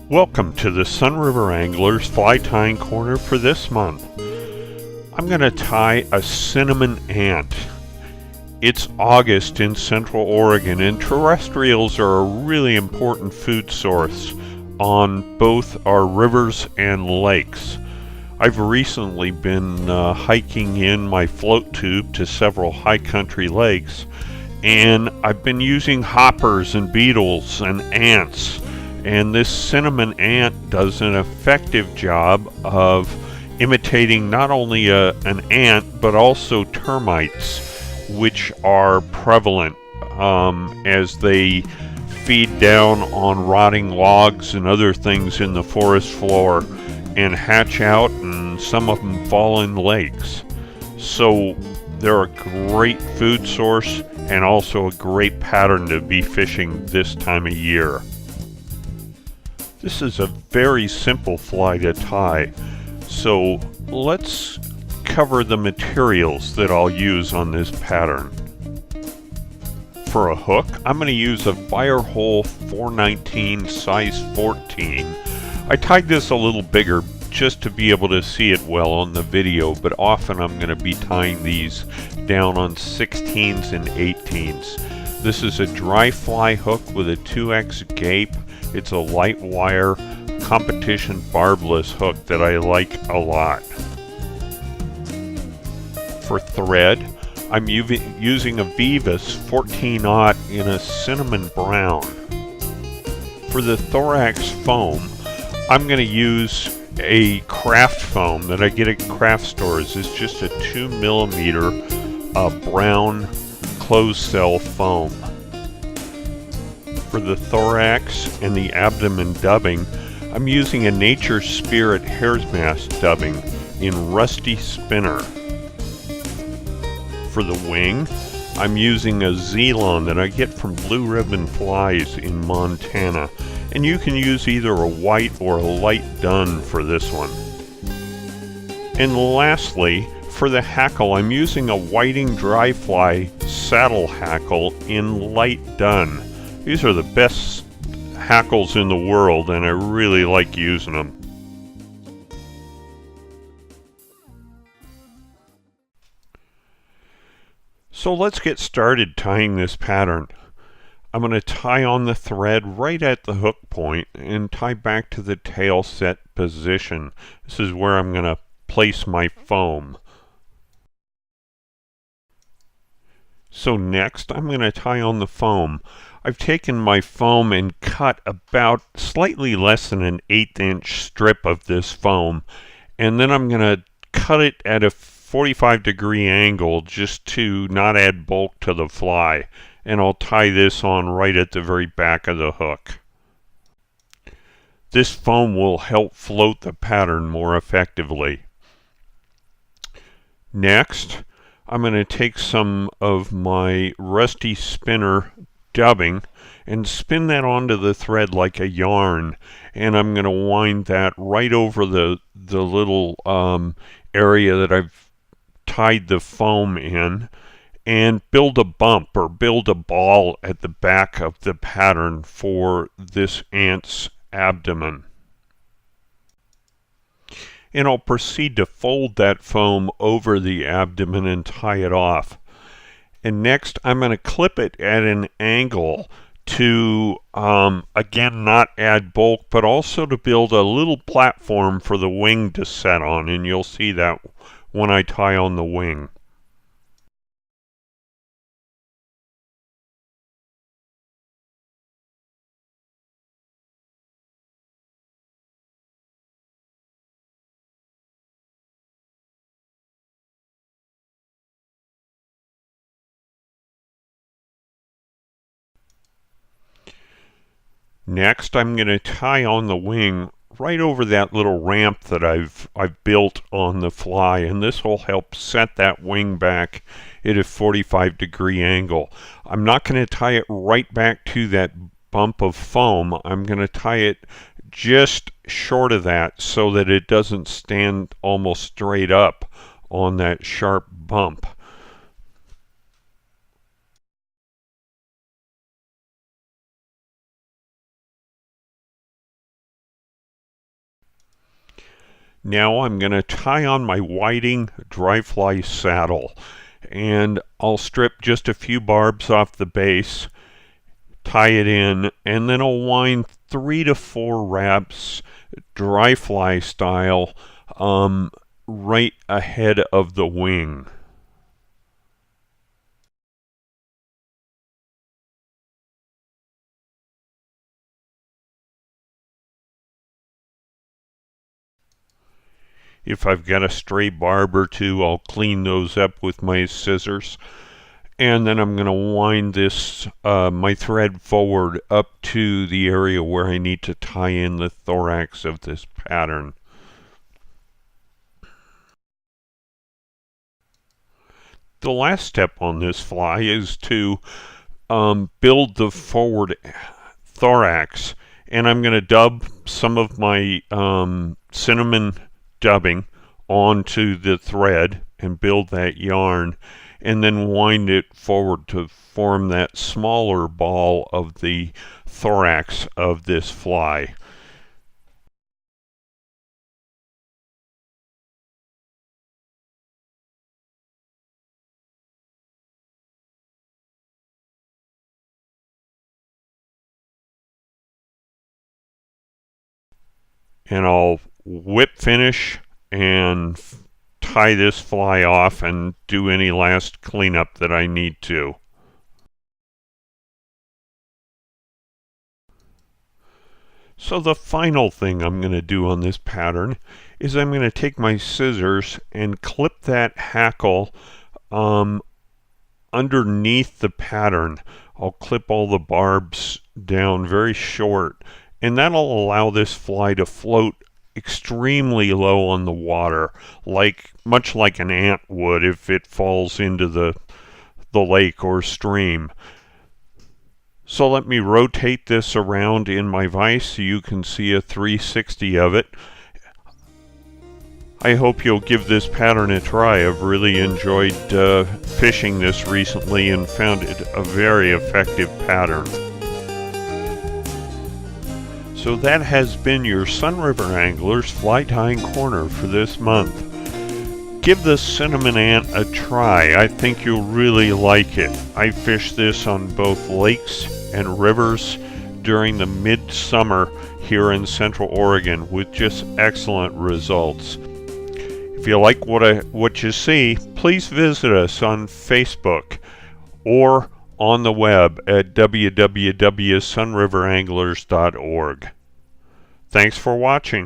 Welcome to the Sunriver Anglers Fly Tying Corner for this month. I'm going to tie a cinnamon ant. It's August in Central Oregon, and terrestrials are a really important food source on both our rivers and lakes. I've recently been hiking in my float tube to several high country lakes, and I've been using hoppers and beetles and ants. And this cinnamon ant does an effective job of imitating not only an ant, but also termites, which are prevalent as they feed down on rotting logs and other things in the forest floor and hatch out, and some of them fall in lakes. So they're a great food source and also a great pattern to be fishing this time of year. This is a very simple fly to tie, so let's cover the materials that I'll use on this pattern. For a hook, I'm going to use a Firehole 419 size 14. I tied this a little bigger just to be able to see it well on the video, but often I'm going to be tying these down on 16s and 18s. This is a dry fly hook with a 2X gape. It's a light wire competition barbless hook that I like a lot. For thread, I'm using a Vivas 14-aught in a cinnamon brown. For the thorax foam, I'm going to use a craft foam that I get at craft stores. It's just a 2mm brown closed cell foam. For the thorax and the abdomen dubbing, I'm using a Nature Spirit Hare's Mask dubbing in Rusty Spinner. For the wing, I'm using a Zelon that I get from Blue Ribbon Flies in Montana, and you can use either a white or a light dun for this one. And lastly, for the hackle, I'm using a Whiting Dry Fly saddle hackle in light dun. These are the best hackles in the world, and I really like using them. So let's get started tying this pattern. I'm going to tie on the thread right at the hook point and tie back to the tail set position. This is where I'm going to place my foam. So next, I'm going to tie on the foam. I've taken my foam and cut about slightly less than an 1/8 inch strip of this foam, and then I'm going to cut it at a 45-degree angle just to not add bulk to the fly, and I'll tie this on right at the very back of the hook. This foam will help float the pattern more effectively. Next, I'm going to take some of my Rusty Spinner dubbing and spin that onto the thread like a yarn, and I'm going to wind that right over the little area that I've tied the foam in, and build a bump or build a ball at the back of the pattern for this ant's abdomen. And I'll proceed to fold that foam over the abdomen and tie it off. And next, I'm going to clip it at an angle to, again, not add bulk, but also to build a little platform for the wing to set on. And you'll see that when I tie on the wing. Next, I'm going to tie on the wing right over that little ramp that I've built on the fly, and this will help set that wing back at a 45-degree angle. I'm not going to tie it right back to that bump of foam. I'm going to tie it just short of that so that it doesn't stand almost straight up on that sharp bump. Now I'm going to tie on my whiting dry fly saddle, and I'll strip just a few barbs off the base, tie it in, and then I'll wind 3 to 4 wraps dry fly style right ahead of the wing. If I've got a stray barb or two, I'll clean those up with my scissors. And then I'm going to wind this, my thread forward up to the area where I need to tie in the thorax of this pattern. The last step on this fly is to build the forward thorax. And I'm going to dub some of my cinnamon dubbing onto the thread and build that yarn, and then wind it forward to form that smaller ball of the thorax of this fly. And I'll whip finish and tie this fly off and do any last cleanup that I need to. So the final thing I'm going to do on this pattern is I'm going to take my scissors and clip that hackle underneath the pattern. I'll clip all the barbs down very short, and that'll allow this fly to float extremely low on the water, much like an ant would if it falls into the lake or stream. So let me rotate this around in my vise so you can see a 360 of it. I hope you'll give this pattern a try. I've really enjoyed fishing this recently and found it a very effective pattern. So that has been your Sunriver Anglers Fly Tying Corner for this month. Give the cinnamon ant a try. I think you'll really like it. I fished this on both lakes and rivers during the midsummer here in Central Oregon with just excellent results. If you like what you see, please visit us on Facebook or on the web at www.sunriveranglers.org. Thanks for watching.